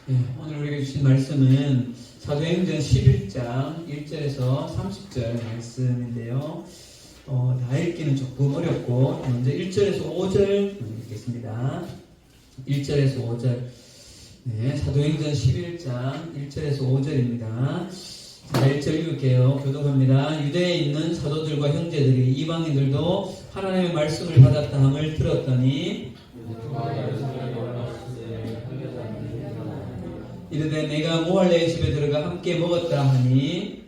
네, 오늘 우리에게 주신 말씀은 사도행전 11장 1절에서 30절 말씀인데요. 다 읽기는 조금 어렵고 먼저 1절에서 5절 읽겠습니다. 1절에서 5절. 네, 사도행전 11장 1절에서 5절입니다. 자, 1절 읽을게요. 교독합니다. 유대에 있는 사도들과 형제들이 이방인들도 하나님의 말씀을 받았다 함을 들었더니 이르되 내가 모할레의 집에 들어가 함께 먹었다 하니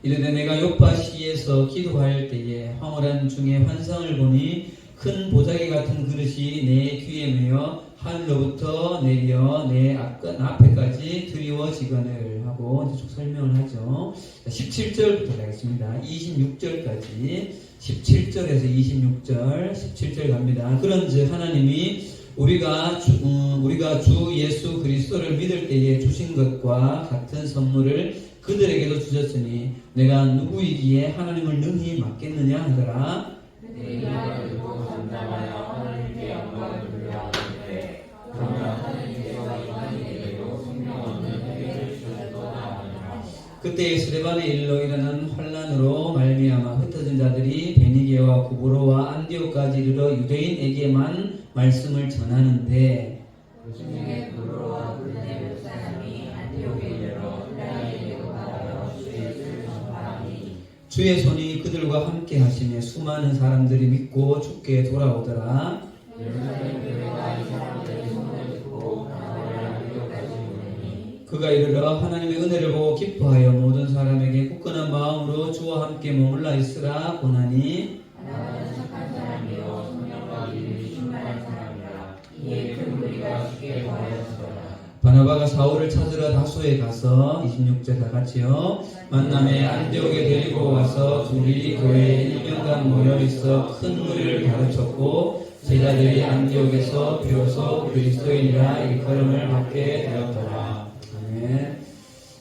이르되 내가 요파시에서 기도할 때에 황홀한 중에 환상을 보니 큰 보자기 같은 그릇이 내 귀에 매어 하늘로부터 내려 내 앞에까지 드리워지거늘 하고 쭉 설명을 하죠. 17절부터 가겠습니다. 26절까지 17절에서 26절 17절 갑니다. 그런즉 하나님이 우리가 주 예수 그리스도를 믿을 때에 주신 것과 같은 선물을 그들에게도 주셨으니 내가 누구이기에 하나님을 능히 맡겠느냐 하더라. 그때 스데반의 일로 일어난 환란으로 말미암아 흩어진 자들이 베니게와 구브로와 안디오까지 이르러 유대인에게만 말씀을 전하는데 주의 손이 그들과 함께 하시며 수많은 사람들이 믿고 주께 돌아오더라. 그가 이르러 하나님의 은혜를 보고 기뻐하여 모든 사람에게 굳건한 마음으로 주와 함께 머물러 있으라 고나니 바나바가 사울을 찾으러 다소에 가서 26절 다 같이요. 만남에 안디옥에 데리고 와서 둘이 교회에 1년간 모여있어 큰 무리를 가르쳤고 제자들이 안디옥에서 비로소 그리스도인이라 일컬음을 받게 되었더라. 네,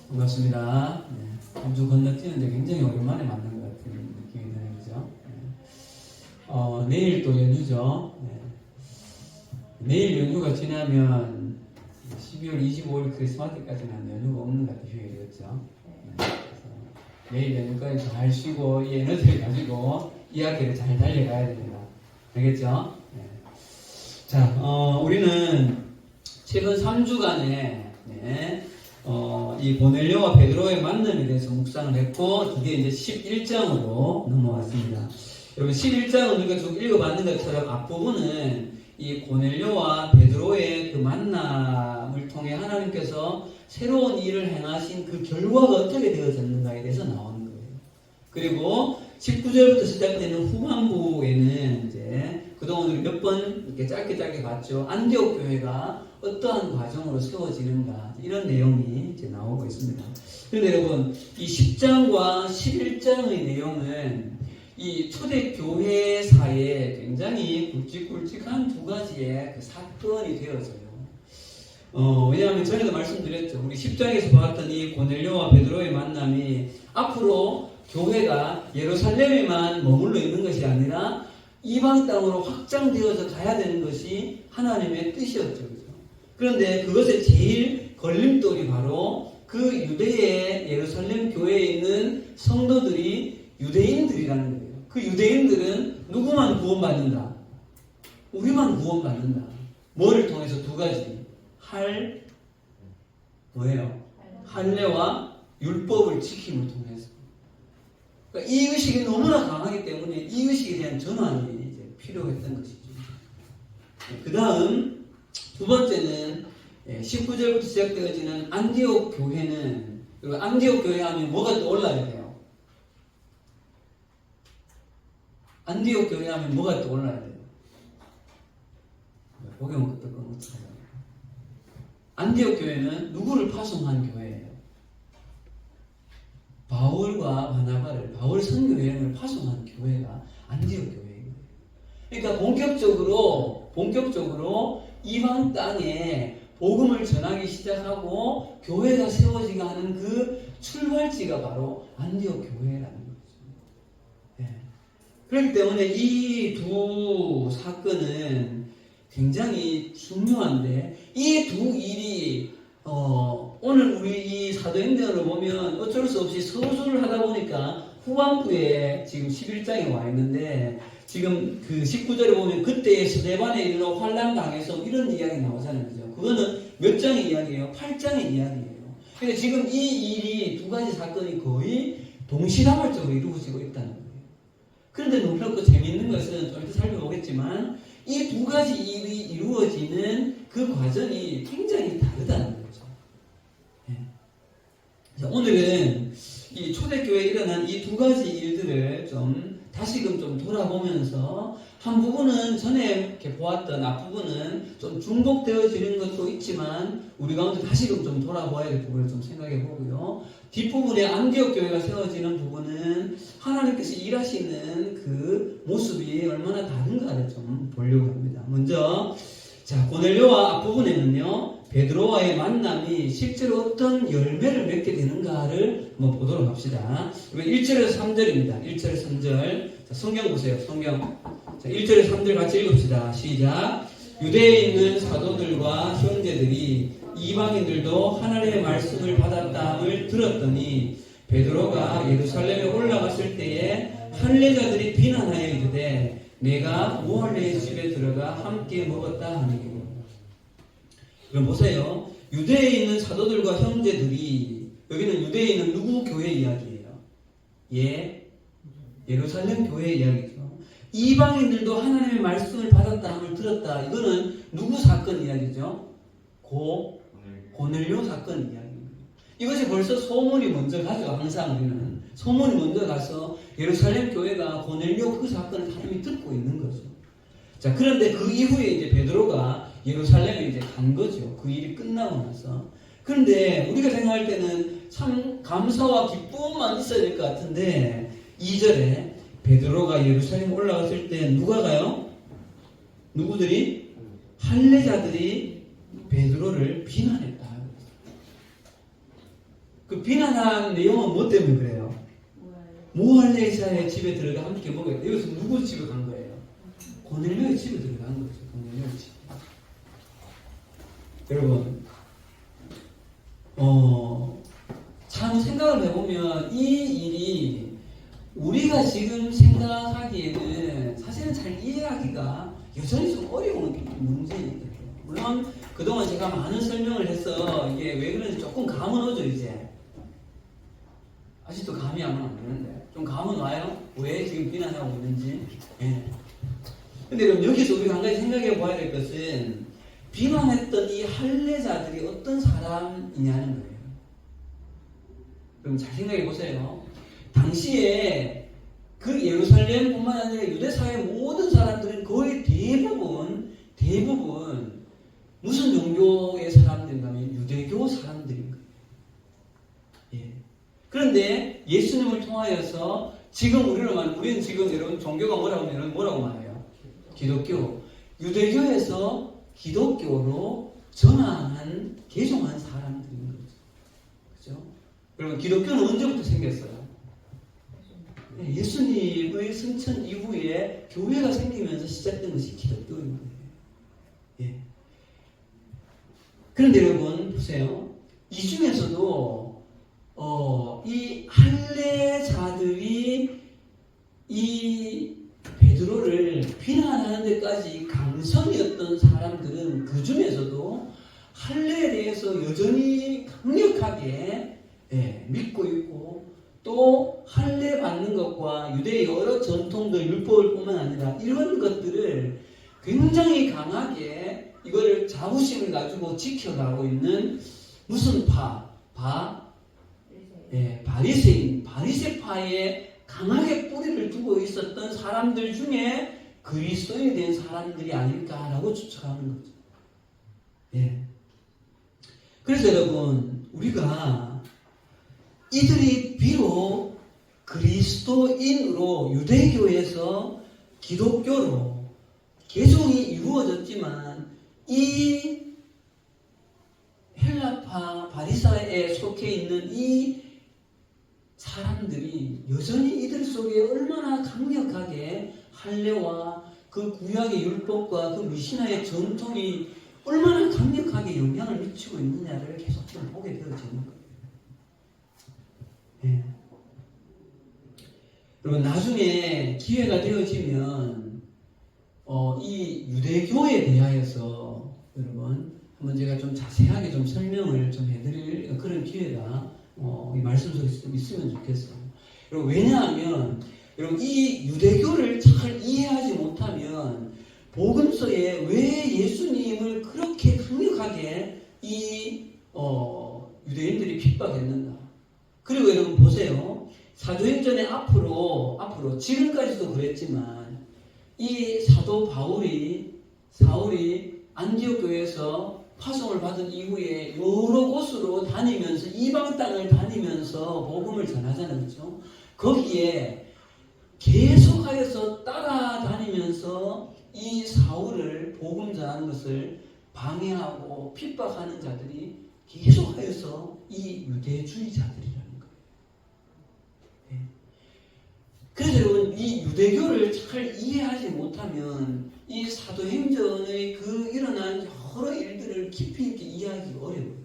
반갑습니다. 한 주 건너뛰는데 굉장히 오랜만에 만난 것 같은 느낌이 드네요. 그죠? 내일 또 연휴죠. 내일 연휴가 지나면 12월 25일 크리스마스까지는 연휴가 없는 것 같아요. 휴일이었죠. 내일 연휴까지 잘 쉬고 이 에너지를 가지고 이 학기를 잘 달려가야 됩니다. 알겠죠? 자, 우리는 최근 3주간에 이 고넬료와 베드로의 만남에 대해서 묵상을 했고 드디어 이제 11장으로 넘어왔습니다. 여러분 11장은 우리가 쭉 읽어봤는 것처럼 앞부분은 이 고넬료와 베드로의 그 만남을 통해 하나님께서 새로운 일을 행하신 그 결과가 어떻게 되어졌는가에 대해서 나오는 거예요. 그리고 19절부터 시작되는 후반부에는 이제 그동안 우리 몇 번 이렇게 짧게 봤죠. 안디옥 교회가 어떠한 과정으로 세워지는가 이런 내용이 이제 나오고 있습니다. 그런데 여러분 이 10장과 11장의 내용은 이 초대교회사에 굉장히 굵직굵직한 두 가지의 그 사건이 되어져요. 왜냐하면 전에도 말씀드렸죠. 우리 10장에서 봤던 이 고넬료와 베드로의 만남이 앞으로 교회가 예루살렘에만 머물러 있는 것이 아니라 이방 땅으로 확장되어서 가야 되는 것이 하나님의 뜻이었죠. 그렇죠? 그런데 그것의 제일 걸림돌이 바로 그 유대의 예루살렘 교회에 있는 성도들이 유대인들이라는 거예요. 그 유대인들은 누구만 구원받는다? 우리만 구원받는다. 뭐를 통해서? 두 가지. 뭐예요? 할례와 율법을 지킴을 통해서. 그러니까 이 의식이 너무나 강하기 때문에 이 의식에 대한 전환이 이제 필요했던 것이죠. 그 다음 두 번째는 19절부터 시작되어지는 안디옥 교회는, 안디옥 교회 하면 뭐가 떠올라야 돼요? 안디옥 교회 하면 뭐가 떠올라야 돼요? 복용은 그때 꺼놓잖아요. 안디옥 교회는 누구를 파송한 교회예요? 바울과 바나바를, 바울 선교 여행을 파송한 교회가 안디옥 교회예요. 그러니까 본격적으로 이방 땅에 복음을 전하기 시작하고 교회가 세워지가 하는 그 출발지가 바로 안디옥 교회라는 거죠. 그렇기 때문에 이 두 사건은 굉장히 중요한데 이 두 일이 오늘 우리 이 사도행전을 보면 어쩔 수 없이 서술을 하다 보니까 후반부에 지금 11장에 와 있는데 지금 그 19절에 보면 그때 스데반에 이르러 환난 당해서 이런 이야기 나오잖아요. 그죠? 그거는 몇 장의 이야기예요? 8장의 이야기예요. 그러니까 지금 이 일이 두 가지 사건이 거의 동시다발적으로 이루어지고 있다는 거예요. 그런데 놀랍고 재미있는 것은 좀 이따 살펴보겠지만 이 두 가지 일이 이루어지는 그 과정이 굉장히 다르다는 거죠. 네. 자, 오늘은 이 초대교회에 일어난 이 두 가지 일들을 좀 다시금 좀 돌아보면서 한 부분은 전에 이렇게 보았던 앞부분은 좀 중복되어지는 것도 있지만 우리 가운데 다시금 좀 돌아봐야 될 부분을 좀 생각해 보고요. 뒷부분에 안디옥 교회가 세워지는 부분은 하나님께서 일하시는 그 모습이 얼마나 다른가를 좀 보려고 합니다. 먼저 자, 고넬료와 앞부분에는요 베드로와의 만남이 실제로 어떤 열매를 맺게 되는가를 한번 보도록 합시다. 1절에서 3절입니다. 1절에서 3절. 자, 성경 보세요. 성경. 자, 1절에서 3절 같이 읽읍시다. 시작. 유대에 있는 사도들과 형제들이 이방인들도 하나님의 말씀을 받았다함을 들었더니 베드로가 예루살렘에 올라갔을 때에 할례자들이 비난하여 이르되 내가 무할례의 집에 들어가 함께 먹었다 하니. 그럼 보세요. 유대에 있는 사도들과 형제들이 여기는 유대에 있는 누구 교회 이야기예요? 예루살렘 교회 이야기죠. 이방인들도 하나님의 말씀을 받았다함을 들었다. 이거는 누구 사건 이야기죠? 고넬료 사건 이야기입니다. 이것이 벌써 소문이 먼저 가죠. 항상 우리는 소문이 먼저 가서 예루살렘 교회가 고넬료 그 사건을 다 이미 듣고 있는 거죠. 자, 그런데 그 이후에 이제 베드로가 예루살렘에 이제 간 거죠. 그 일이 끝나고 나서. 그런데 우리가 생각할 때는 참 감사와 기쁨만 있어야 될 것 같은데 2절에 베드로가 예루살렘에 올라갔을 때 누가 가요? 누구들이? 할례자들이 베드로를 비난했다. 그 비난한 내용은 뭐 때문에 그래요? 무할례자의 집에 들어가 함께 먹어야 돼. 여기서 누구 집에 간 거예요? 고넬료의 집에 들어간 거죠. 고넬료의 집. 여러분, 참 생각을 해보면 이 일이 우리가 지금 생각하기에는 사실은 잘 이해하기가 여전히 좀 어려운 문제입니다. 물론 그동안 제가 많은 설명을 해서 이게 왜 그런지 조금 감은 오죠. 이제 아직도 감이 안 오는데 좀 감은 와요? 왜 지금 비난하고 있는지. 예. 근데 그럼 여기서 우리가 한 가지 생각해 봐야 될 것은 비난했던 이 할례자들이 어떤 사람이냐는 거예요. 그럼 잘 생각해 보세요. 당시에 그 예루살렘뿐만 아니라 유대사의 모든 사람들은 거의 대부분 무슨 종교의 사람들인가면 유대교 사람들인 거예요. 예. 그런데 예수님을 통하여서 지금 우리는 지금 여러분 종교가 뭐라고 말해요? 기독교. 유대교에서 기독교로 전환한 개종한 사람들인 거죠. 그죠? 여러분 기독교는 언제부터 생겼어요? 예수님의 승천 이후에 교회가 생기면서 시작된 것이 기독교인 거예요. 예. 그런데 여러분 보세요. 이 중에서도 이 할례자들이 이 베드로를 비난하는 데까지 강성이었던 사람들은 그 중에서도 할례에 대해서 여전히 강력하게 믿고 있고 또 할례 받는 것과 유대의 여러 전통들 율법을 뿐만 아니라 이런 것들을 굉장히 강하게 이거를 자부심을 가지고 지켜가고 있는 무슨 바리새파에 강하게 뿌리를 두고 있었던 사람들 중에 그리스도인이 된 사람들이 아닐까라고 추측하는 거죠. 예. 그래서 여러분 우리가 이들이 비록 그리스도인으로 유대교에서 기독교로 개종이 이루어졌지만 이 헬라파 바리사에 속해 있는 이 사람들이 여전히 이들 속에 얼마나 강력하게 할례와 그 구약의 율법과 그 미신화의 전통이 얼마나 강력하게 영향을 미치고 있느냐를 계속 좀 보게 되어지는 거예요. 예. 여러분 나중에 기회가 되어지면 이 유대교에 대하여서 여러분 한번 제가 좀 자세하게 좀 설명을 좀 해드릴 그런 기회가 이 말씀 속에서 좀 있으면 좋겠어요. 여러분 왜냐하면 여러분 이 유대교를 잘 이해하지 못하면 복음서에 왜 예수님을 그렇게 강력하게 이 유대인들이 핍박했는가? 그리고 여러분 보세요. 사도행전의 앞으로 지금까지도 그랬지만 이 사도 사울이 안디옥 교회에서 파송을 받은 이후에 여러 곳으로 다니면서 이방 땅을 다니면서 복음을 전하잖아요. 그렇죠? 거기에 계속하여서 따라다니면서 이 사울을 복음 전하는 것을 방해하고 핍박하는 자들이 계속하여서 이 유대주의자들이라는 거예요. 네. 그래서 여러분 이 유대교를 잘 이해하지 못하면 이 사도행전의 그 일어난 여러 일들을 깊이 있게 이해하기가 어려워요.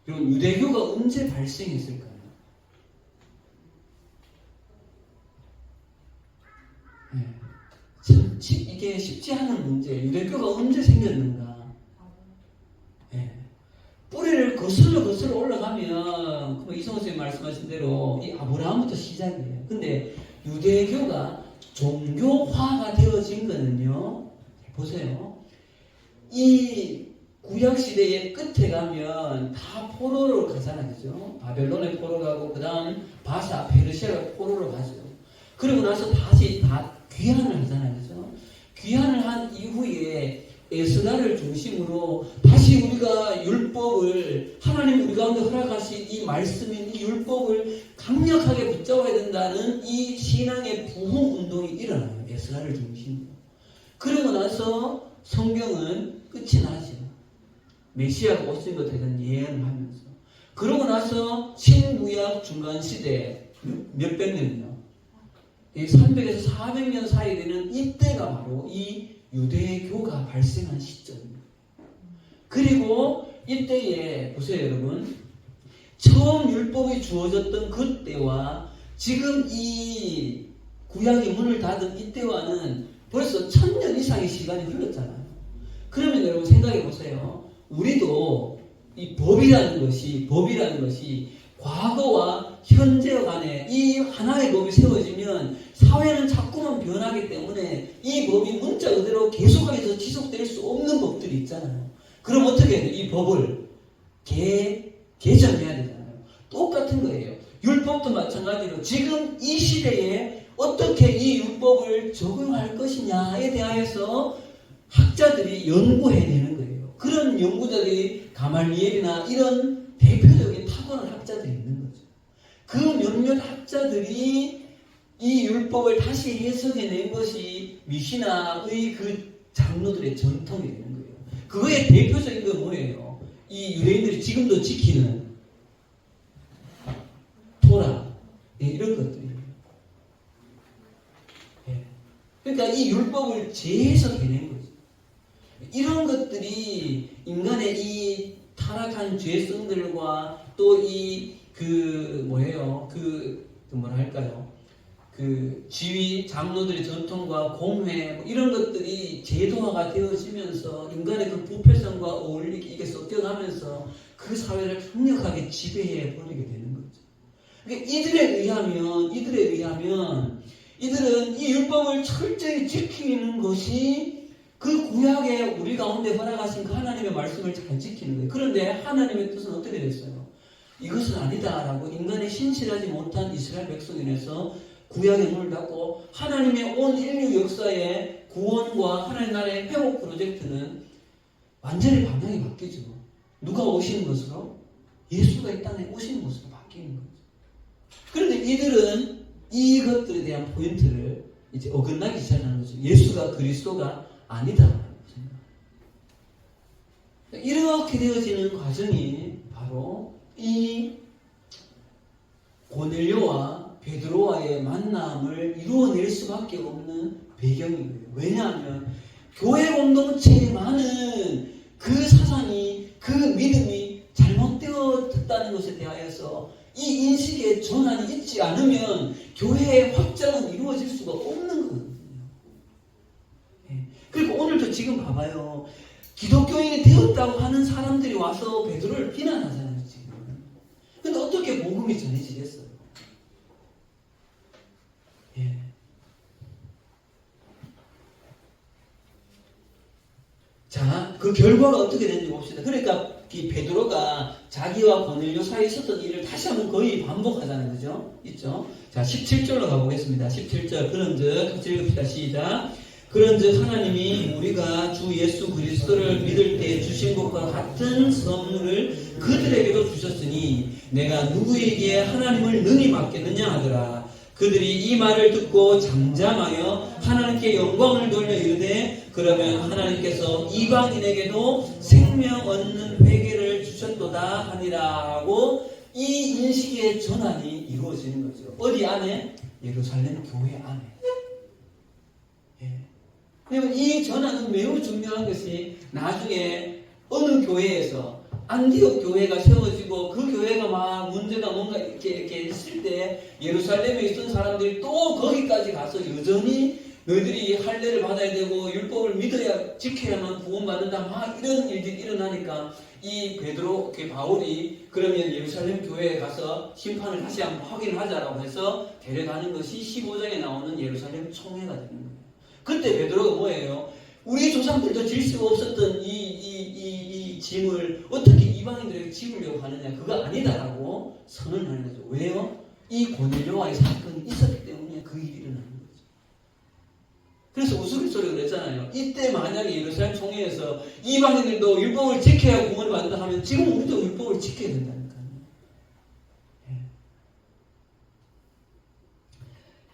여러분 유대교가 언제 발생했을까요? 네. 이게 쉽지 않은 문제. 유대교가 언제 생겼는가? 네. 뿌리를 거슬러 올라가면 이성호 선생님 말씀하신 대로 이 아브라함부터 시작이에요. 근데 유대교가 종교화가 되어진 거는요. 보세요. 이 구약시대의 끝에 가면 다 포로로 가잖아요. 그죠? 바벨론에 포로 가고 그 다음 바사, 페르시아가 포로로 가죠. 그러고 나서 다시 다 귀환을 하잖아요. 그죠? 귀환을 한 이후에 에스라를 중심으로 다시 우리가 율법을 하나님 우리 가운데 허락하신 이 말씀인 이 율법을 강력하게 붙잡아야 된다는 이 신앙의 부흥 운동이 일어나요. 에스라를 중심으로. 그러고 나서 성경은 끝이 나죠. 메시아가 오신 것에 대한 예언을 하면서. 그러고 나서 신구약 중간시대 몇백 년이요. 300에서 400년 사이 되는 이때가 바로 이 유대교가 발생한 시점입니다. 그리고 이때에 보세요 여러분. 처음 율법이 주어졌던 그때와 지금 이 구약의 문을 닫은 이때와는 벌써 1000년 이상의 시간이 흘렀잖아요. 그러면 여러분 생각해 보세요. 우리도 이 법이라는 것이 과거와 현재 간에 이 하나의 법이 세워지면 사회는 자꾸만 변하기 때문에 이 법이 문자 그대로 계속해서 지속될 수 없는 법들이 있잖아요. 그럼 어떻게 해야 돼요? 이 법을 개정해야 되잖아요. 똑같은 거예요. 율법도 마찬가지로 지금 이 시대에 어떻게 이 율법을 적용할 것이냐에 대하여서 학자들이 연구해내는 거예요. 그런 연구자들이 가말리엘이나 이런 대표적인 탁월한 학자들이 있는 거죠. 그 몇몇 학자들이 이 율법을 다시 해석해낸 것이 미시나의 그 장로들의 전통이 되는 거예요. 그거의 대표적인 건 뭐예요? 이 유대인들이 지금도 지키는 토라 이런 것들이에요. 그러니까 이 율법을 재해석해낸 거죠. 이런 것들이 인간의 이 타락한 죄성들과 또 지위, 장로들의 전통과 공회 이런 것들이 제도화가 되어지면서 인간의 그 부패성과 어울리게 이게 섞여가면서 그 사회를 강력하게 지배해 버리게 되는 거죠. 그러니까 이들에 의하면 이들은 이 율법을 철저히 지키는 것이 그 구약에 우리 가운데 허락하신 그 하나님의 말씀을 잘 지키는 거예요. 그런데 하나님의 뜻은 어떻게 됐어요? 이것은 아니다라고 인간의 신실하지 못한 이스라엘 백성에 대해서 구약의 문을 닫고 하나님의 온 인류 역사의 구원과 하나님 나라의 회복 프로젝트는 완전히 방향이 바뀌죠. 누가 오시는 것으로? 예수가 이 땅에 오시는 것으로 바뀌는 거죠. 그런데 이들은 이것들에 대한 포인트를 이제 어긋나기 시작하는 거죠. 예수가 그리스도가 아니다. 이렇게 되어지는 과정이 바로 이 고넬료와 베드로와의 만남을 이루어낼 수밖에 없는 배경인 거예요. 왜냐하면 교회 공동체에만은 그 사상이, 그 믿음이 잘못되었다는 것에 대하여서 이 인식의 전환이 있지 않으면 교회의 확장은 이루어질 수가 없는 거거든요. 그리고 오늘도 지금 봐봐요. 기독교인이 되었다고 하는 사람들이 와서 베드로를 비난하잖아요, 지금. 근데 어떻게 복음이 전해지겠어요? 예. 자, 그 결과가 어떻게 됐는지 봅시다. 그러니까 이 베드로가 자기와 고넬료 사이에 있었던 일을 다시 한번 거의 반복하잖아요. 그죠? 있죠? 자, 17절로 가보겠습니다. 17절. 그런즉 같이 읽읍시다. 시작. 그런즉 하나님이 우리가 주 예수 그리스도를 믿을 때 주신 것과 같은 선물을 그들에게도 주셨으니 내가 누구에게 하나님을 능히 맡겠느냐 하더라. 그들이 이 말을 듣고 잠잠하여 하나님께 영광을 돌려 이르되 그러면 하나님께서 이방인에게도 생명 얻는 회개를 주셨도다 하니라고 이 인식의 전환이 이루어지는 거죠. 어디 안에? 예루살렘 교회 안에. 그리고 이 전환은 매우 중요한 것이 나중에 어느 교회에서 안디옥 교회가 세워지고 그 교회가 막 문제가 뭔가 이렇게 있을 때 예루살렘에 있던 사람들이 또 거기까지 가서 여전히 너희들이 할례를 받아야 되고 율법을 믿어야 지켜야만 구원받는다 막 이런 일들이 일어나니까 이 베드로 바울이 그러면 예루살렘 교회에 가서 심판을 다시 한번 확인하자라고 해서 데려가는 것이 15장에 나오는 예루살렘 총회가 되는 거예요. 그때 베드로가 뭐예요? 우리 조상들도 질 수가 없었던 이 짐을 어떻게 이방인들에게 지우려고 하느냐? 그거 아니다라고 선언하는 거죠. 왜요? 이 고넬료와의 사건이 있었기 때문에 그 일이 일어나는 거죠. 그래서 우스갯소리가 그랬잖아요. 이때 만약에 예루살렘 총회에서 이방인들도 율법을 지켜야 구원을 받는다 하면 지금 우리도 율법을 지켜야 된다니까요. 네.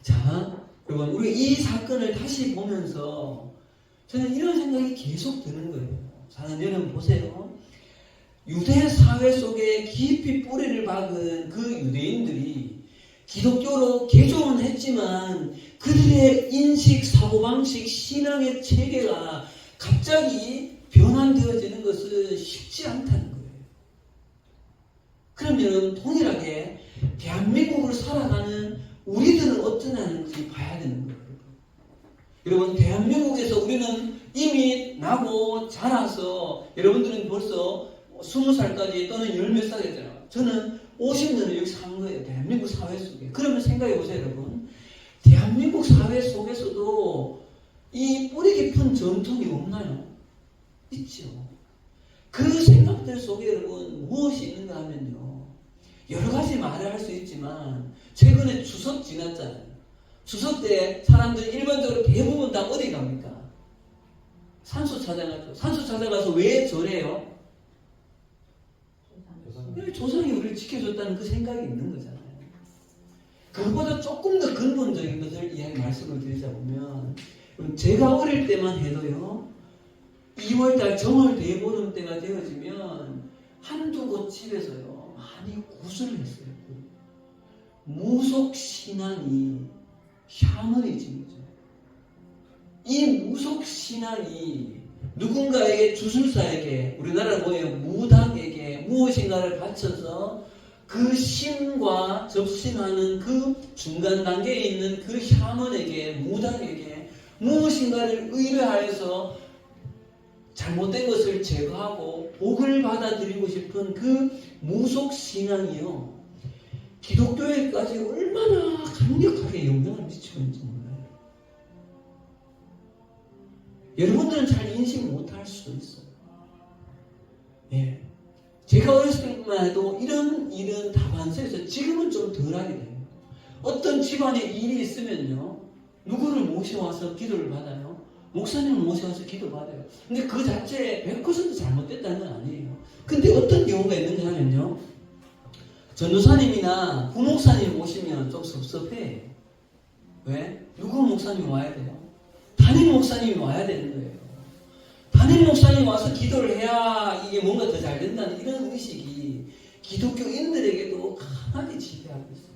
자, 여러분, 우리 이 사건을 다시 보면서 저는 이런 생각이 계속 드는 거예요. 사는 여러분 보세요. 유대 사회 속에 깊이 뿌리를 박은 그 유대인들이 기독교로 개종은 했지만 그들의 인식, 사고방식, 신앙의 체계가 갑자기 변환되어지는 것은 쉽지 않다는 거예요. 그러면 동일하게 대한민국을 살아가는 우리들은 어떠냐는지 봐야 되는 거예요. 여러분, 대한민국에서 우리는 이미 나고 자라서 여러분들은 벌써 20살까지 또는 10몇 살 됐잖아요. 저는 50년을 여기 산 거예요. 대한민국 사회 속에. 그러면 생각해 보세요, 여러분. 대한민국 사회 속에서도 이 뿌리 깊은 전통이 없나요? 있죠. 그 생각들 속에 여러분 무엇이 있는가 하면요. 여러 가지 말을 할 수 있지만 최근에 추석 지났잖아요. 추석 때 사람들이 일반적으로 대부분 다 어디 갑니까? 산소 찾아가죠. 산소 찾아가서 왜 절해요? 조상이 우리를 지켜줬다는 그 생각이 있는 거잖아요. 그것보다 조금 더 근본적인 것을 말씀을 드리자 보면 제가 어릴 때만 해도요. 2월달 정월 대보름 때가 되어지면 한두 곳 집에서요. 많이 구슬을 했어요. 무속신앙이 샤머니즘이죠. 이 무속신앙이 누군가에게 주술사에게 우리나라 뭐예요? 무당에게 무엇인가를 바쳐서 그 신과 접신하는 그 중간 단계에 있는 그 샤먼에게 무당에게 무엇인가를 의뢰하여서 잘못된 것을 제거하고 복을 받아들이고 싶은 그 무속신앙이요. 기독교에까지 얼마나 강력하게 영향을 미치고 있는지 몰라요. 여러분들은 잘 인식 못할 수도 있어요. 예. 제가 어렸을 때만 해도 이런 일은 다반사해서 지금은 좀 덜하게 돼요. 어떤 집안에 일이 있으면요. 누구를 모셔와서 기도를 받아요. 목사님을 모셔와서 기도 받아요. 근데 그 자체에 100% 잘못됐다는 건 아니에요. 근데 어떤 경우가 있는가 하면요. 전도사님이나 부목사님 오시면 좀 섭섭해. 왜? 누구 목사님 와야 돼요? 담임 목사님이 와야 되는 거예요. 담임 목사님 와서 기도를 해야 이게 뭔가 더 잘 된다는 이런 의식이 기독교인들에게도 강하게 지배하고 있어요.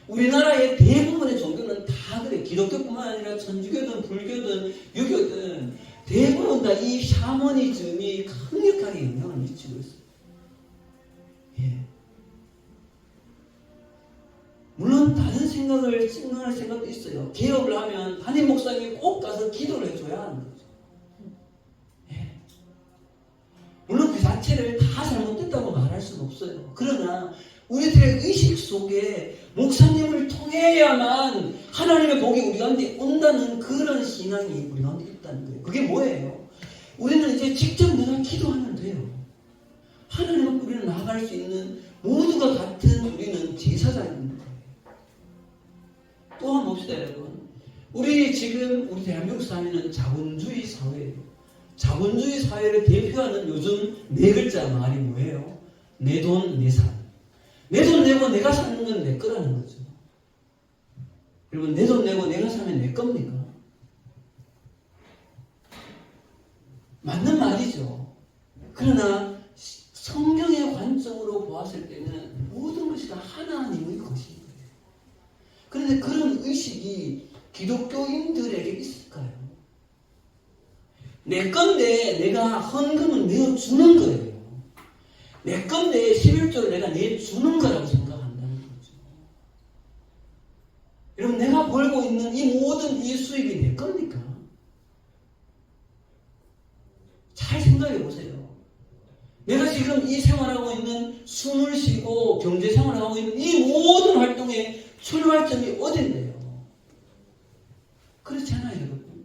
우리나라의 대부분의 종교는 다 그래. 기독교뿐만 아니라 천주교든 불교든 유교든 대부분 다 이 샤머니즘이 강력하게 영향을 미치고 있어요. 예. 물론 다른 생각을 생각할 생각도 있어요. 개업을 하면 담임 목사님이 꼭 가서 기도를 해줘야 하는 거죠. 예. 물론 그 자체를 다 잘못됐다고 말할 수는 없어요. 그러나 우리들의 의식 속에 목사님을 통해야만 하나님의 복이 우리 가운데 온다는 그런 신앙이 우리 가운데 있다는 거예요. 그게 뭐예요? 우리는 이제 직접 내가 기도하면 돼요. 하나님 앞에 우리는 나아갈 수 있는 모두가 같은 우리는 제사장입니다. 또 한번 봅시다, 여러분. 우리 지금 우리 대한민국 사회는 자본주의 사회예요. 자본주의 사회를 대표하는 요즘 네 글자 말이 뭐예요? 내 돈, 내 삶. 내 돈 내고 내가 사는 건 내 거라는 거죠. 여러분, 내 돈 내고 내가 사면 내 겁니까? 맞는 말이죠. 그러나 성경의 관점으로 보았을 때는 모든 것이 다 하나님의 것입니다. 그런데 그런 의식이 기독교인들에게 있을까요? 내 건데 내가 헌금을 내어주는 거예요. 내 건데 11조를 내가 내주는 거라고 생각한다는 거죠. 여러분, 내가 벌고 있는 이 모든 이 수입이 내 겁니까? 잘 생각해 보세요. 내가 지금 이 생활하고 있는 숨을 쉬고 경제 생활하고 있는 이 모든 활동의 출발점이 어딘데요? 그렇지 않아요, 여러분?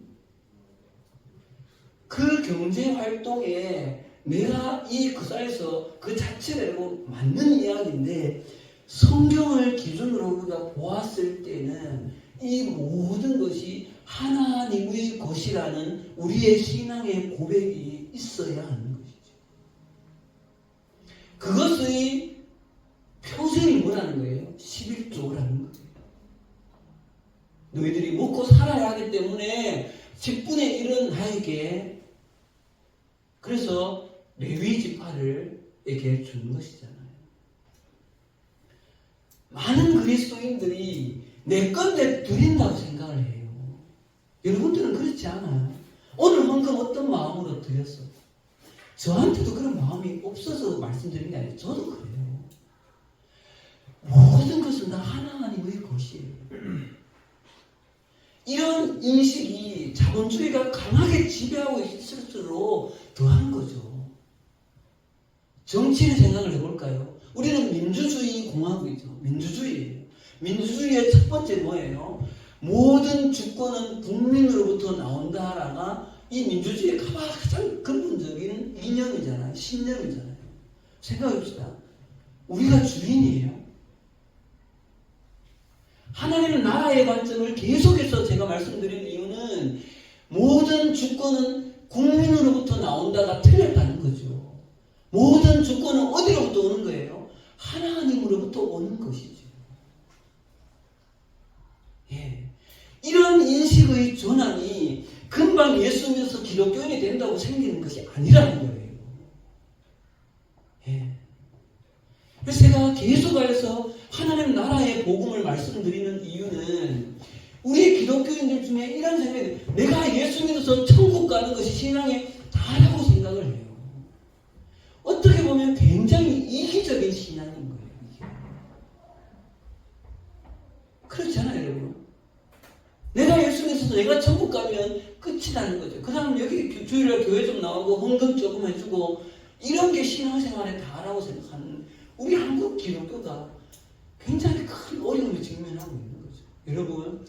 그 경제 활동에 내가 이 구사에서 그 자체대로 맞는 이야기인데 성경을 기준으로 우리가 보았을 때는 이 모든 것이 하나님의 것이라는 우리의 신앙의 고백이 있어야 하는 것이죠. 그것의 표준이 뭐라는 거예요? 11조라는 거예요. 너희들이 먹고 살아야 하기 때문에 10분의 1은 나에게, 그래서 레위 지파를 이렇게 주는 것이잖아요. 많은 그리스도인들이 내 건데 드린다고 생각을 해요. 여러분들은 그렇지 않아요. 오늘 헌금 어떤 마음으로 드렸어? 저한테도 그런 마음이 없어서 말씀드린 게 아니에요. 저도 그래요. 모든 것은 다 하나님의 것이에요. 이런 인식이 자본주의가 강하게 지배하고 있을수록 더한 거죠. 정치를 생각을 해볼까요? 우리는 민주주의 공화국이죠. 민주주의예요. 민주주의의 첫 번째 뭐예요? 모든 주권은 국민으로부터 나온다라가 이 민주주의의 가장 근본적인 이념이잖아요. 신념이잖아요. 생각해봅시다. 우리가 주인이에요. 하나님의 나라의 관점을 계속해서 제가 말씀드린 이유는 모든 주권은 국민으로부터 나온다가 틀렸다는 거죠. 모든 주권은 어디로부터 오는 거예요? 하나님으로부터 오는 것이죠. 예. 이런 인식의 전환이 금방 예수 믿어서 기독교인이 된다고 생기는 것이 아니라는 거예요. 예. 그래서 제가 계속해서 하나님 나라의 복음을 말씀드리는 이유는 우리 기독교인들 중에 이런 생각이, 내가 예수 믿어서 천국 가는 것이 신앙의 다라고 생각을 해요. 어떻게 보면 굉장히 이기적인 신앙인 거예요. 그렇잖아요, 여러분. 내가 예수 믿어서 내가 천국 가면 끝이라는 거죠. 그 다음 여기 주일날 교회 좀 나오고 헌금 조금 해주고 이런 게 신앙생활의 다라고 생각하는 우리 한국 기독교가 굉장히 큰 어려움을 직면하고 있는 거죠. 여러분,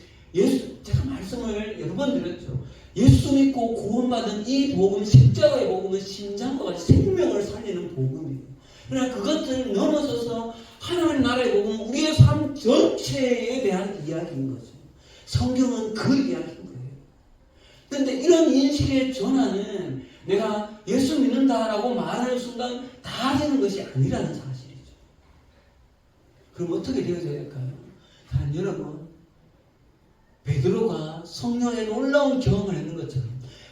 제가 말씀을 여러 번 드렸죠. 예수 믿고 구원받은 이 복음, 십자가의 복음은 심장과 같이 생명을 살리는 복음이에요. 그러나 그것들을 넘어서서 하나님 나라의 복음은 우리의 삶 전체에 대한 이야기인 거죠. 성경은 그 이야기인 거예요. 그런데 이런 인식의 전환은 내가 예수 믿는다라고 말하는 순간 다 되는 것이 아니라는 사실이죠. 그럼 어떻게 되어져야 할까요? 다른 여러분, 베드로가 성령의 놀라운 경험을 했는 것처럼,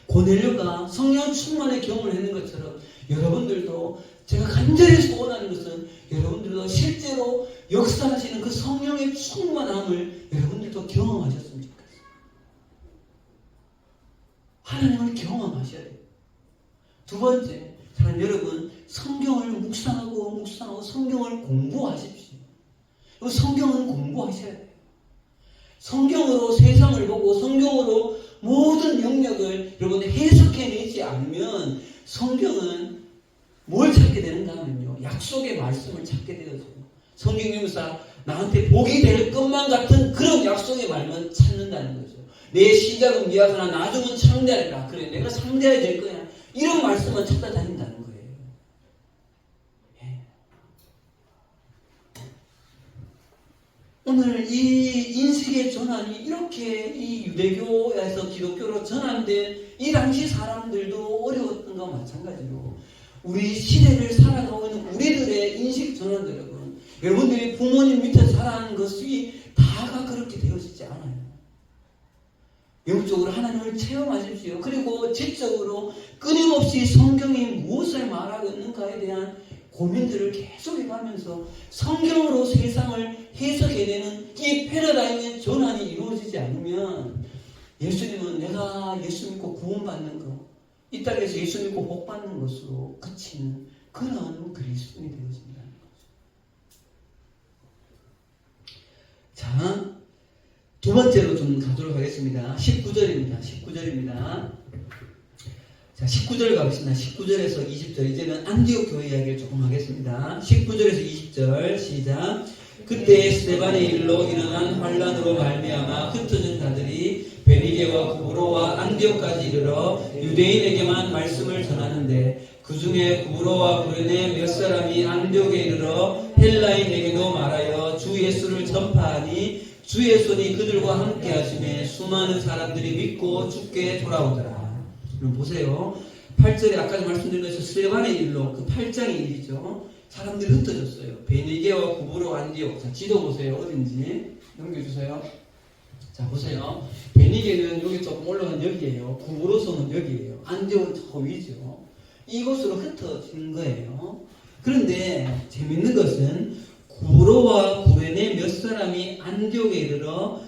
고넬료가 성령 충만의 경험을 했는 것처럼, 여러분들도 제가 간절히 소원하는 것은 여러분들도 실제로 역사하시는 그 성령의 충만함을 여러분들도 경험하셨으면 좋겠어요. 하나님을 경험하셔야 돼요. 두 번째, 사랑 여러분, 성경을 묵상하고 성경을 공부하십시오. 성경은 공부하셔야 돼요. 성경으로 세상을 보고 성경으로 모든 영역을 여러분 해석해내지 않으면 성경은 뭘 찾게 되는가 하면요, 약속의 말씀을 찾게 되어져요. 성경 읽으면서 나한테 복이 될 것만 같은 그런 약속의 말만 찾는다는 거죠. 내 시작은 미약하나 나중은 창대하리라. 그래, 내가 창대해야 될 거야. 이런 말씀만 찾아다닌다는 거예요. 예. 오늘 이 인식의 전환이 이렇게 이 유대교에서 기독교로 전환된 이 당시 사람들도 어려웠던 것과 마찬가지로 우리 시대를 살아가고 있는 우리들의 인식 전환도 여러분들이 부모님 밑에 살아가는 것이 다가 그렇게 되어지지 않아요. 영적으로 하나님을 체험하십시오. 그리고 지적으로 끊임없이 성경이 무엇을 말하고 있는가에 대한 고민들을 계속해가면서 성경으로 세상을 해석해내는 이 패러다임의 전환이 이루어지지 않으면 예수님은 내가 예수 믿고 구원받는 것, 이 땅에서 예수 믿고 복받는 것으로 그치는 그런 그리스도인이 되어진다는 거죠. 자, 두 번째로 좀 가도록 하겠습니다. 19절입니다. 19절입니다. 자, 19절 가보겠습니다. 19절에서 20절. 이제는 안디옥 교회 이야기를 조금 하겠습니다. 19절에서 20절 시작. 그때 스데반의 일로 일어난 환란으로 말미암아 흩어진 자들이 베니게와 구브로와 안디옥까지 이르러 유대인에게만 말씀을 전하는데 그 중에 구브로와 구레네 몇 사람이 안디옥에 이르러 헬라인에게도 말하여 주 예수를 전파하니 주의 손이 그들과 함께 하심에 수많은 사람들이 믿고 주께 돌아오더라. 그럼 보세요. 8절에 아까 말씀드린 것처럼 스데반의 일로 그 8장의 일이죠. 사람들이 흩어졌어요. 베니게와 구브로 안디옥. 자, 지도 보세요. 어딘지 넘겨주세요. 자, 보세요. 베니게는 여기 조금 올라간 여기예요. 구브로서는 여기예요. 안디옥은 저 위죠. 이곳으로 흩어진 거예요. 그런데 재밌는 것은 구브로와 구레네 몇 사람이 안디옥에 이르러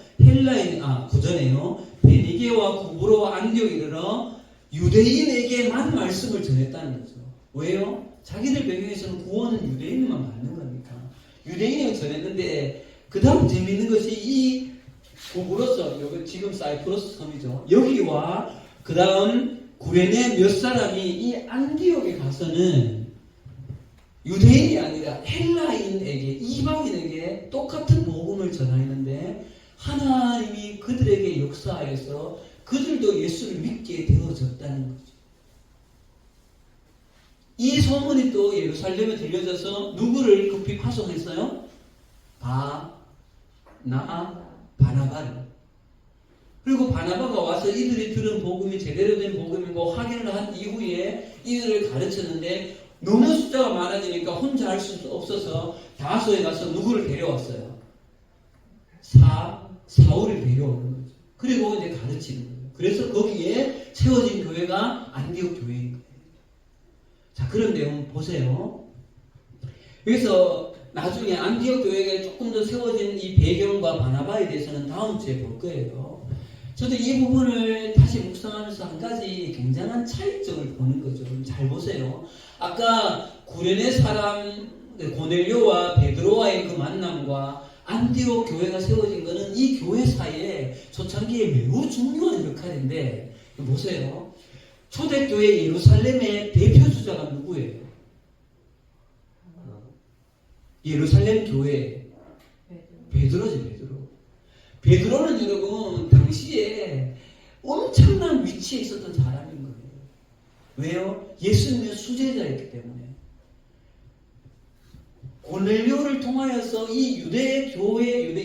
구전에요. 베니게와 구브로와 안디옥에 이르러 유대인에게만 말씀을 전했다는 거죠. 왜요? 자기들 배경에서는 구원은 유대인만 받는 거니까. 유대인에게 전했는데 그 다음 재미있는 것이 이 구브로서, 여기 지금 사이프러스 섬이죠. 여기와 그 다음 구레네 몇 사람이 이 안디옥에 가서는 유대인이 아니라 헬라인에게, 이방인에게 똑같은 복음을 전하는데 하나님이 그들에게 역사하여서 그들도 예수를 믿게 되어졌다는 거죠. 이 소문이 또 예루살렘에 들려져서 누구를 급히 파송했어요? 바나바를. 그리고 바나바가 와서 이들이 들은 복음이 제대로 된 복음이고 확인을 한 이후에 이들을 가르쳤는데 너무 숫자가 많아지니까 혼자 할 수 없어서 다소에 가서 누구를 데려왔어요? 사울을 데려오는 거죠. 그리고 이제 가르치는 거예요. 그래서 거기에 세워진 교회가 안디옥 교회인 거예요. 자, 그런데 한번 보세요. 여기서 나중에 안디옥 교회가 조금 더 세워진 이 배경과 바나바에 대해서는 다음 주에 볼 거예요. 저도 이 부분을 다시 묵상하면서 한 가지 굉장한 차이점을 보는 거죠. 잘 보세요. 아까 구레네 사람 고넬료와 베드로와의 그 만남과 안디옥 교회가 세워진 것은 이 교회 사이에 초창기에 매우 중요한 역할인데 보세요. 초대교회 예루살렘의 대표주자가 누구예요? 예루살렘 교회 베드로지. 베드로는 여러분 당시에 엄청난 위치에 있었던 사람인 거예요. 왜요? 예수님의 수제자였기 때문에. 고넬료를 통하여서 이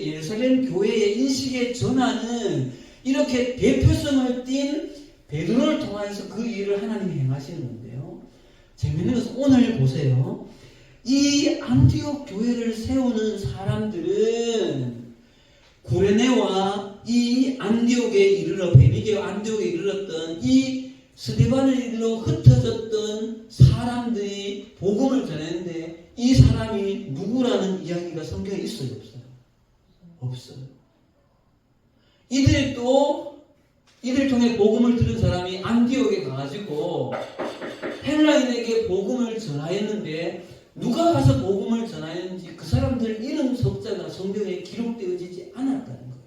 예루살렘 교회의 인식의 전환은 이렇게 대표성을 띈 베드로를 통하여서 그 일을 하나님이 행하시는 건데요. 재밌는 것은 오늘 보세요. 이 안디옥 교회를 세우는 사람들은 구레네와 이 안디옥에 이르러 베니게와 안디옥에 이르렀던 이 스데반을 이르러 흩어졌던 사람들이 복음을 전했는데 이 사람이 누구라는 이야기가 성경에 있습니다. 없어요. 이들 통해 복음을 들은 사람이 안디옥에 가가지고 헬라인에게 복음을 전하였는데 누가 가서 복음을 전하였는지 그 사람들 이름 석자가 성경에 기록되어지지 않았다는 거예요.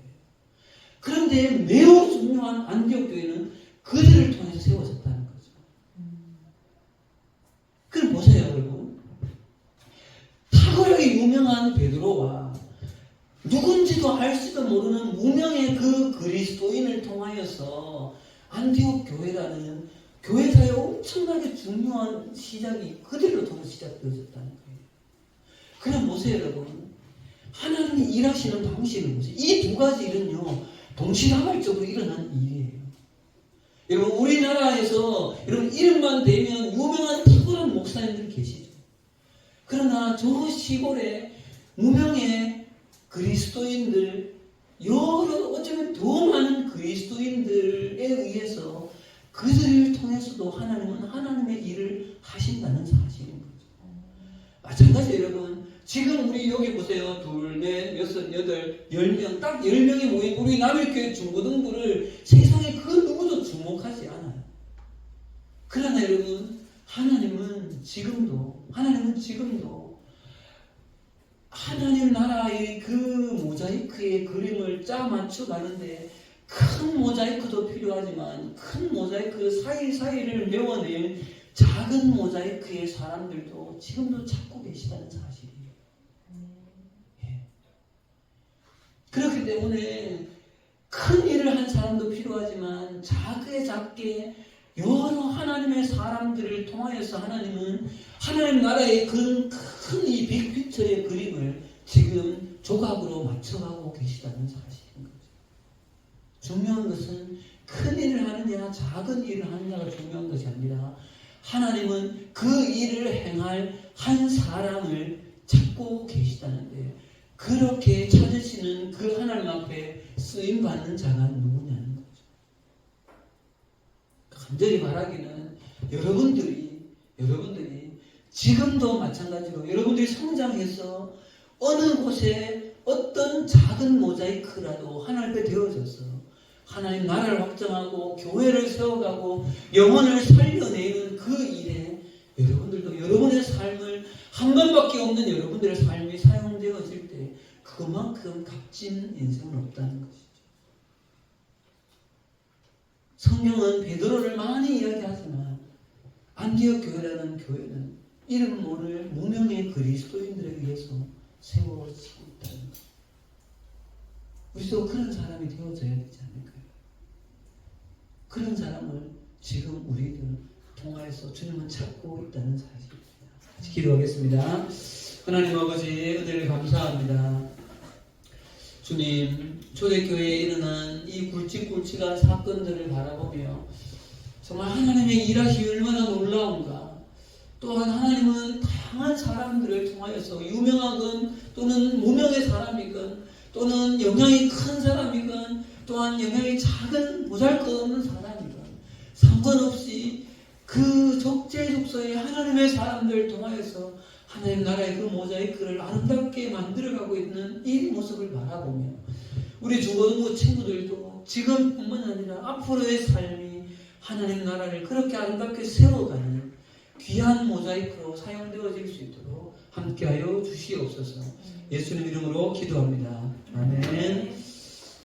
그런데 매우 중요한 안디옥 교회는 그들을 통해서 세워졌다는 거죠. 그럼 보세요, 여러분. 탁월하게 유명한 베드로와 누군지도 알지도 모르는 무명의 그 그리스도인을 통하여서 안디옥 교회라는 교회사에 엄청나게 중요한 시작이 그들로 통해서 시작되어졌다는 거예요. 그럼 보세요, 여러분. 하나님이 일하시는 방식을 보세요. 이 두 가지 일은요, 동시다발적으로 일어난 일이에요. 여러분, 우리나라에서 여러분 이름만 대면 유명한 탁월한 목사님들이 계시죠. 그러나 저 시골에 무명의 그리스도인들, 어쩌면 더 많은 그리스도인들에 의해서 그들을 통해서도 하나님은 하나님의 일을 하신다는 사실인 거죠. 마찬가지로 여러분, 지금 우리 여기 보세요. 2, 4, 6, 8, 10명, 딱 10명이 모인 우리 남일교회 중고등부를 세상에 그 누구도 주목하지 않아요. 그러나 여러분, 하나님은 지금도 하나님 나라의 그 모자이크의 그림을 짜 맞춰가는데 큰 모자이크도 필요하지만 큰 모자이크 사이사이를 메워낸 작은 모자이크의 사람들도 지금도 찾고 계시다는 사실이에요. 예. 그렇기 때문에 큰 일을 한 사람도 필요하지만 작게 여러 하나님의 사람들을 통하여서 하나님은 하나님 나라의 큰 이 빅피처의 그림을 지금 조각으로 맞춰가고 계시다는 사실인 거죠. 중요한 것은 큰 일을 하느냐 작은 일을 하느냐가 중요한 것이 아니라 하나님은 그 일을 행할 한 사람을 찾고 계시다는데 그렇게 찾으시는 그 하나님 앞에 쓰임받는 자가 누구냐는 거죠. 간절히 바라기는 여러분들이 지금도 마찬가지로 여러분들이 성장해서 어느 곳에 어떤 작은 모자이크라도 하나님 앞에 되어져서 하나님 나라를 확장하고 교회를 세워가고 영혼을 살려내는 그 일에 여러분들도 여러분의 삶을 한 번밖에 없는 여러분들의 삶이 사용되어질 때 그만큼 값진 인생은 없다는 것이죠. 성경은 베드로를 많이 이야기하지만 안디옥 교회라는 교회는 이름 모를 무명의 그리스도인들에 의해서 세워지고 있다는 것. 우리도 그런 사람이 되어져야 되지 않을까요? 그런 사람을 지금 우리들 통하여서 주님은 찾고 있다는 사실입니다. 같이 기도하겠습니다. 하나님 아버지 은혜를 감사합니다. 주님, 초대교회에 일어난 이 굵직굵직한 사건들을 바라보며 정말 하나님의 일하심이 얼마나 놀라운가. 또한 하나님은 다양한 사람들을 통하여서 유명하건 또는 무명의 사람이건 또는 영향이 큰 사람이건 또한 영향이 작은 보잘것없는 사람이건 상관없이 그 적재적소에 하나님의 사람들을 통하여서 하나님 나라의 그 모자이크를 아름답게 만들어가고 있는 이 모습을 바라보며 우리 중고등부 친구들도 지금뿐만 아니라 앞으로의 삶이 하나님 나라를 그렇게 아름답게 세워가는 귀한 모자이크로 사용되어질 수 있도록 함께하여 주시옵소서. 예수님 이름으로 기도합니다. 아멘.